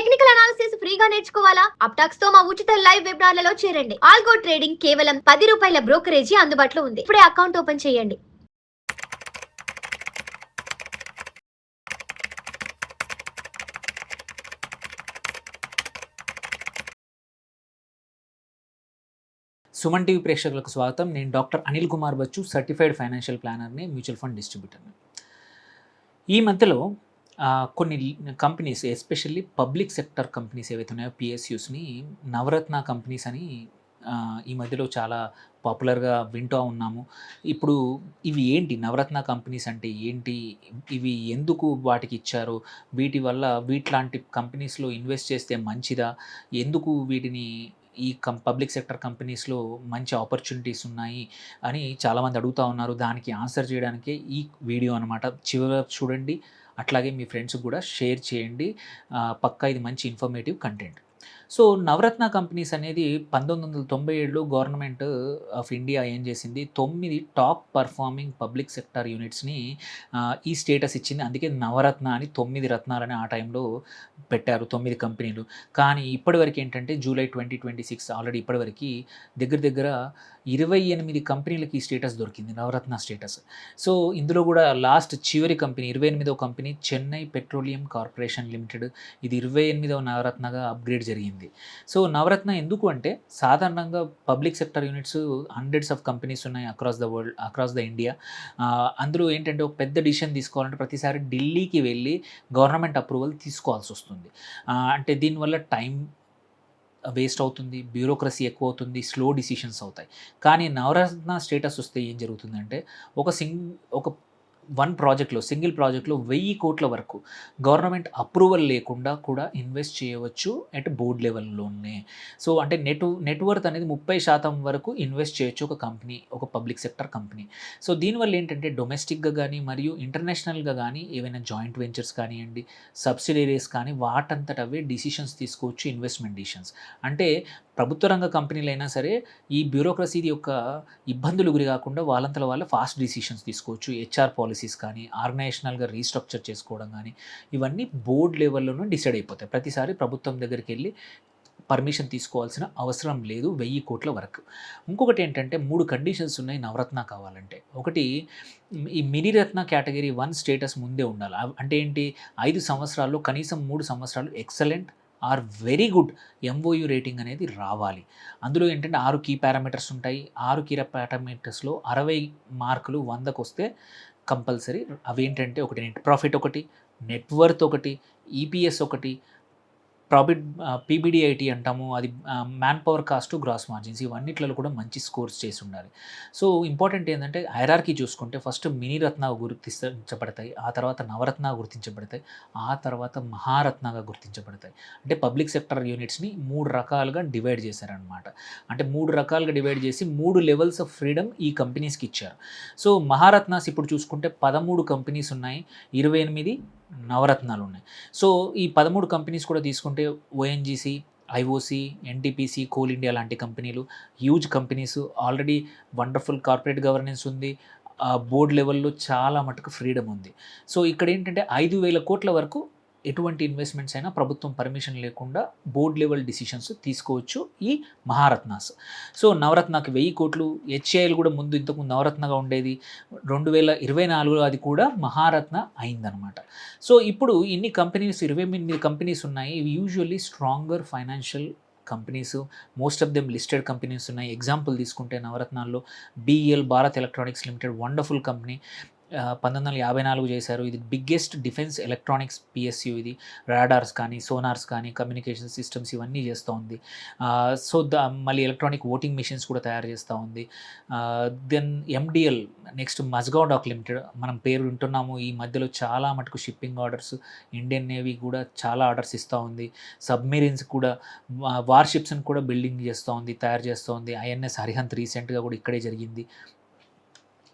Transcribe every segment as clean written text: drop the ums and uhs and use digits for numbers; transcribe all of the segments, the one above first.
Technical analysis ఫ్రీగా నేర్చుకోవాలా? అప్టాక్స్ తో మా ఉచిత లైవ్ వెబినార్లలో చేరండి. ఆల్గో ట్రేడింగ్ కేవలం ₹10 బ్రోకరేజీ అందుబాటులో ఉంది. ఇప్పుడే అకౌంట్ ఓపెన్ చేయండి. సుమన్ టీవీ ప్రేక్షకులకు స్వాగతం. నేను doctor Anil Kumar Bachchu, certified financial ప్లానర్ని, మ్యూచువల్ ఫండ్ డిస్ట్రిబ్యూటర్ని. ఈ మధ్యలో కొన్ని companies, especially public sector companies ఏవైతే ఉన్నాయో పిఎస్యూస్ని నవరత్న కంపెనీస్ అని ఈ మధ్యలో చాలా పాపులర్గా వింటూ ఉన్నాము. ఇప్పుడు ఇవి ఏంటి, నవరత్న కంపెనీస్ అంటే ఏంటి, ఇవి ఎందుకు వాటికి ఇచ్చారు, వీటి వల్ల వీటిలాంటి కంపెనీస్లో ఇన్వెస్ట్ చేస్తే మంచిదా, ఎందుకు వీటిని ఈ పబ్లిక్ సెక్టర్ కంపెనీస్లో మంచి ఆపర్చునిటీస్ ఉన్నాయి అని చాలామంది అడుగుతూ ఉన్నారు. దానికి ఆన్సర్ చేయడానికే ఈ వీడియో అనమాట. చివరి చూడండి, అట్లాగే మీ ఫ్రెండ్స్కి కూడా షేర్ చేయండి. పక్కా ఇది మంచి ఇన్ఫర్మేటివ్ కంటెంట్. సో నవరత్న కంపెనీస్ అనేది 1997లో గవర్నమెంట్ ఆఫ్ ఇండియా ఏం చేసింది, 9 టాప్ పర్ఫార్మింగ్ పబ్లిక్ సెక్టర్ యూనిట్స్ని ఈ స్టేటస్ ఇచ్చింది. అందుకే నవరత్న అని 9 రత్నాలని ఆ టైంలో పెట్టారు, 9 కంపెనీలు. కానీ ఇప్పటివరకు ఏంటంటే జూలై 2026 ఆల్రెడీ ఇప్పటివరకు దగ్గర దగ్గర 28 కంపెనీలకి ఈ స్టేటస్ దొరికింది, నవరత్న స్టేటస్. సో ఇందులో కూడా లాస్ట్ చివరి కంపెనీ 28వ company Chennai petroleum corporation limited. ఇది 28వ నవరత్నగా అప్గ్రేడ్ జరిగింది. సో నవరత్న ఎందుకు అంటే, సాధారణంగా public sector units hundreds of companies ఉన్నాయి across the world, across the India. అందులో ఏంటంటే ఒక పెద్ద డిసిషన్ తీసుకోవాలంటే ప్రతిసారి ఢిల్లీకి వెళ్ళి గవర్నమెంట్ అప్రూవల్ తీసుకోవాల్సి వస్తుంది. అంటే దీనివల్ల టైం వేస్ట్ అవుతుంది, బ్యూరోక్రసీ ఎక్కువ అవుతుంది, స్లో డిసిషన్స్ అవుతాయి. కానీ నవరత్న స్టేటస్ వస్తే ఏం జరుగుతుందంటే, ఒక సింగిల్ ప్రాజెక్ట్లో 1000 కోట్ల వరకు గవర్నమెంట్ అప్రూవల్ లేకుండా కూడా ఇన్వెస్ట్ చేయవచ్చు అట్ బోర్డ్ లెవెల్లోనే. సో అంటే నెట్వర్త్ అనేది 30% వరకు ఇన్వెస్ట్ చేయొచ్చు ఒక కంపెనీ, ఒక పబ్లిక్ సెక్టర్ కంపెనీ. సో దీనివల్ల ఏంటంటే డొమెస్టిక్గా కానీ మరియు ఇంటర్నేషనల్గా కానీ ఏవైనా జాయింట్ వెంచర్స్ కానివ్వండి, సబ్సిడరీస్ కానీ వాటంతట అవే డిసిషన్స్ తీసుకోవచ్చు, ఇన్వెస్ట్మెంట్ డిసిషన్స్. అంటే ప్రభుత్వ రంగ కంపెనీలైనా సరే ఈ బ్యూరోక్రసీ యొక్క ఇబ్బందులు గురి కాకుండా వాళ్ళంతలో వాళ్ళ ఫాస్ట్ డిసిషన్స్ తీసుకోవచ్చు. హెచ్ఆర్ పాలసీస్ కానీ, ఆర్గనైజేషనల్గా రీస్ట్రక్చర్ చేసుకోవడం కానీ, ఇవన్నీ బోర్డ్ లెవెల్లోనే డిసైడ్ అయిపోతాయి. ప్రతిసారి ప్రభుత్వం దగ్గరికి వెళ్ళి పర్మిషన్ తీసుకోవాల్సిన అవసరం లేదు 1000 కోట్ల వరకు. ఇంకొకటి ఏంటంటే 3 కండిషన్స్ ఉన్నాయి నవరత్న కావాలంటే. ఒకటి, ఈ మినీ రత్న కేటగిరీ 1 స్టేటస్ ముందే ఉండాలి. అంటే ఏంటి, 5 సంవత్సరాల్లో కనీసం 3 సంవత్సరాలు excellent or very good MOU rating అనేది రావాలి. అందులో ఏంటంటే 6 కీ పారామీటర్స్ ఉంటాయి. 6 కీ పారామీటర్స్లో 60 మార్కులు 100కు వస్తే కంపల్సరీ. అవి ఏంటంటే, ఒకటి నెట్ ప్రాఫిట్, ఒకటి నెట్వర్త్, ఒకటి ఈపీఎస్, ఒకటి పీబీడీఐటీ అంటాము, అది man power cost gross margins. ఇవన్నిట్లలో కూడా మంచి స్కోర్స్ చేసి ఉండాలి. సో ఇంపార్టెంట్ ఏంటంటే, హైరార్కీ చూసుకుంటే ఫస్ట్ మినీ రత్న గుర్తించబడతాయి, ఆ తర్వాత నవరత్న గుర్తించబడతాయి, ఆ తర్వాత మహారత్నగా గుర్తించబడతాయి. అంటే పబ్లిక్ సెక్టర్ యూనిట్స్ని 3 రకాలుగా డివైడ్ చేశారనమాట. అంటే 3 రకాలుగా డివైడ్ చేసి 3 లెవెల్స్ ఆఫ్ ఫ్రీడమ్ ఈ కంపెనీస్కి ఇచ్చారు. సో మహారత్నాస్ ఇప్పుడు చూసుకుంటే 13 కంపెనీస్ ఉన్నాయి, 28 నవరత్నాలు ఉన్నాయి. సో ఈ 13 కంపెనీస్ కూడా తీసుకుంటే ONGC, IOC, NTPC, coal India లాంటి కంపెనీలు huge companies. Already wonderful corporate governance ఉంది, బోర్డ్ లెవెల్లో చాలా మటుకు ఫ్రీడమ్ ఉంది. సో ఇక్కడ ఏంటంటే 5,000 కోట్ల వరకు ఎటువంటి ఇన్వెస్ట్మెంట్స్ అయినా ప్రభుత్వం పర్మిషన్ లేకుండా బోర్డ్ లెవెల్ డిసిషన్స్ తీసుకోవచ్చు ఈ మహారత్నాస్. సో నవరత్నకి 1000 కోట్లు, హెచ్ఏఎల్ కూడా ఇంతకు నవరత్నగా ఉండేది, 2024లో అది కూడా మహారత్న అయిందనమాట. సో ఇప్పుడు ఇన్ని కంపెనీస్, 28 కంపెనీస్ ఉన్నాయి. ఇవి usually stronger financial companies, most of them listed companies ఉన్నాయి. ఎగ్జాంపుల్ తీసుకుంటే నవరత్నాల్లో BEL, Bharat electronics limited, wonderful company, 1954 చేశారు. ఇది బిగ్గెస్ట్ డిఫెన్స్ ఎలక్ట్రానిక్స్ పిఎస్యు. ఇది రాడార్స్ కానీ, సోనార్స్ కానీ, కమ్యూనికేషన్ సిస్టమ్స్ ఇవన్నీ చేస్తూ ఉంది. సో మళ్ళీ ఎలక్ట్రానిక్ ఓటింగ్ మిషన్స్ కూడా తయారు చేస్తూ ఉంది. Then MDL, next Mazagon Dock Limited, మనం పేరు వింటున్నాము. ఈ మధ్యలో చాలా మటుకు షిప్పింగ్ ఆర్డర్స్, ఇండియన్ నేవీ కూడా చాలా ఆర్డర్స్ ఇస్తూ ఉంది. సబ్మెరీన్స్ కూడా, వార్షిప్స్ని కూడా బిల్డింగ్ చేస్తూ ఉంది, తయారు చేస్తూ ఉంది. INS అరిహంత్ రీసెంట్గా కూడా ఇక్కడే జరిగింది.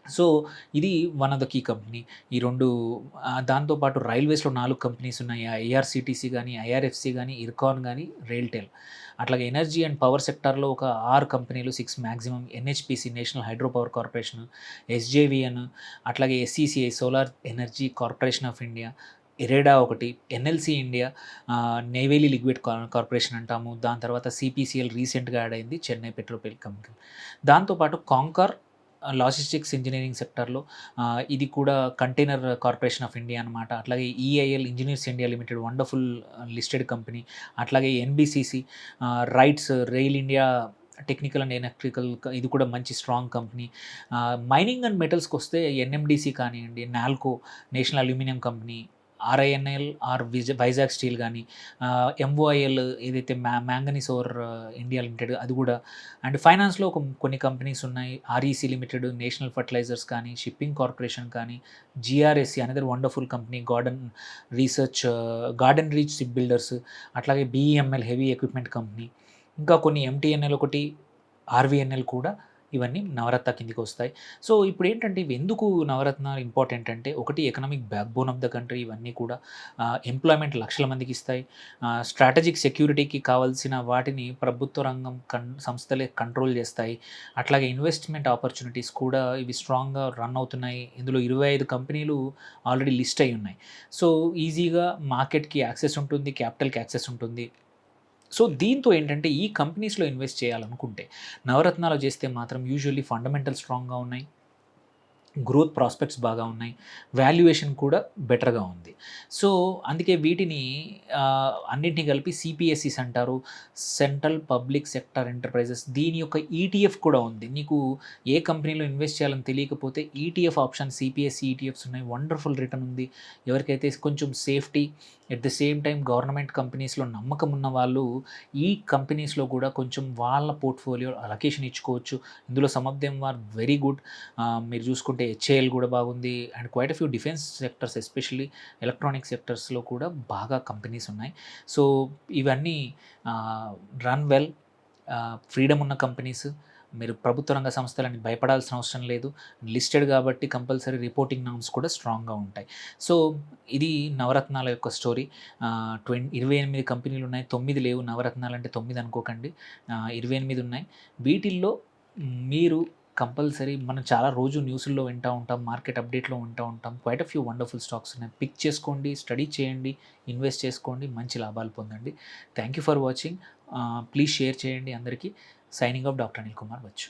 సో ఇది one of the key company. ఈ 2 దాంతోపాటు రైల్వేస్లో 4 కంపెనీస్ ఉన్నాయి, IRCTC కానీ, IRFC కానీ, ఇర్కాన్ కానీ, రైల్టెల్. అట్లాగే ఎనర్జీ అండ్ పవర్ సెక్టార్లో ఒక 6 కంపెనీలు, 6 maximum. NHPC, national hydro power corporation, SJVN, అట్లాగే SCCI, solar energy corporation of India, IREDA ఒకటి, NLC India, Neyveli liquid corporation అంటాము. దాని తర్వాత సిపిసిఎల్ రీసెంట్గా యాడ్ అయింది, చెన్నై పెట్రోకెమికల్ కంపెనీ. దాంతోపాటు కాంకర్ లాజిస్టిక్స్ ఇంజనీరింగ్ సెక్టర్లో ఇది కూడా కంటైనర్ కార్పొరేషన్ ఆఫ్ ఇండియా అనమాట. అట్లాగే EIL engineers India limited wonderful listed company. అట్లాగే NBCC RITES rail India technical and electrical ఇది కూడా మంచి స్ట్రాంగ్ కంపెనీ. మైనింగ్ అండ్ మెటల్స్కి వస్తే ఎన్ఎండిసి కానివ్వండి, NALCO national aluminium company, RINL Vizag steel కానీ, ఎంఓఐఎల్ ఏదైతే మ్యాంగనీస్ ఓర్ ఇండియా లిమిటెడ్ అది కూడా. అండ్ ఫైనాన్స్లో కొన్ని కంపెనీస్ ఉన్నాయి, ఆర్ఈసీ లిమిటెడ్, నేషనల్ ఫర్టిలైజర్స్ కానీ, షిప్పింగ్ కార్పొరేషన్ కానీ, GRSC another wonderful company, garden reach ship builders, అట్లాగే బిఈఎంఎల్ హెవీ ఎక్విప్మెంట్ కంపెనీ, ఇంకా కొన్ని ఎంటీఎన్ఎల్ ఒకటి, ఆర్వీఎన్ఎల్ కూడా. ఇవన్నీ నవరత్న కిందికి వస్తాయి. సో ఇప్పుడు ఏంటంటే ఇవి ఎందుకు నవరత్నాలు ఇంపార్టెంట్ అంటే, ఒకటి economic back bone of the country, ఇవన్నీ కూడా ఎంప్లాయ్మెంట్ లక్షల మందికి ఇస్తాయి. స్ట్రాటజిక్ సెక్యూరిటీకి కావాల్సిన వాటిని ప్రభుత్వ రంగం సంస్థలే కంట్రోల్ చేస్తాయి. అట్లాగే ఇన్వెస్ట్మెంట్ ఆపర్చునిటీస్ కూడా ఇవి స్ట్రాంగ్గా రన్ అవుతున్నాయి. ఇందులో 25 కంపెనీలు ఆల్రెడీ లిస్ట్ అయి ఉన్నాయి. సో ఈజీగా మార్కెట్కి యాక్సెస్ ఉంటుంది, క్యాపిటల్కి యాక్సెస్ ఉంటుంది. సో దీంతో ఏంటంటే ఈ కంపెనీస్లో ఇన్వెస్ట్ చేయాలనుకుంటే నవరత్నాలు చేస్తే మాత్రం యూజువల్లీ ఫండమెంటల్ స్ట్రాంగ్గా ఉన్నాయి, గ్రోత్ ప్రాస్పెక్ట్స్ బాగా ఉన్నాయి, వాల్యుయేషన్ కూడా బెటర్గా ఉంది. సో అందుకే వీటిని అన్నింటినీ కలిపి సిపిఎస్సిస్ అంటారు, సెంట్రల్ పబ్లిక్ సెక్టర్ ఎంటర్ప్రైజెస్. దీని యొక్క ఈటీఎఫ్ కూడా ఉంది. నీకు ఏ కంపెనీలో ఇన్వెస్ట్ చేయాలని తెలియకపోతే ఈటీఎఫ్ ఆప్షన్, సిపిఎస్సి ఈటీఎఫ్స్ ఉన్నాయి, వండర్ఫుల్ రిటర్న్ ఉంది. ఎవరికైతే కొంచెం safety at the same time government కంపెనీస్లో నమ్మకం ఉన్న వాళ్ళు ఈ కంపెనీస్లో కూడా కొంచెం వాళ్ళ పోర్ట్ఫోలియో అలొకేషన్ ఇచ్చుకోవచ్చు. ఇందులో some of them are very good. మీరు చూసుకుంటే హెచ్ఏఎల్ కూడా బాగుంది, and quite a few defence sectors especially electronic సెక్టర్స్లో కూడా బాగా కంపెనీస్ ఉన్నాయి. సో ఇవన్నీ రన్ వెల్, ఫ్రీడమ్ ఉన్న కంపెనీస్. మీరు ప్రభుత్వ రంగ సంస్థలని భయపడాల్సిన అవసరం లేదు, లిస్టెడ్ కాబట్టి కంపల్సరీ రిపోర్టింగ్ నామ్స్ కూడా స్ట్రాంగ్గా ఉంటాయి. సో ఇది నవరత్నాల యొక్క స్టోరీ. 28 కంపెనీలు ఉన్నాయి, 9 లేవు. నవరత్నాలు అంటే 9 అనుకోకండి, 28 ఉన్నాయి. వీటిల్లో మీరు కంపల్సరీ, మనం చాలా రోజు న్యూస్ల్లో వింటూ ఉంటాం, మార్కెట్ అప్డేట్లో వింటూ ఉంటాం, quite a few wonderful stocks ఉన్నాయి. పిక్ చేసుకోండి, స్టడీ చేయండి, ఇన్వెస్ట్ చేసుకోండి, మంచి లాభాలు పొందండి. Thank you for watching. Please share చేయండి అందరికీ. Signing off doctor Anil Kumar Bachu.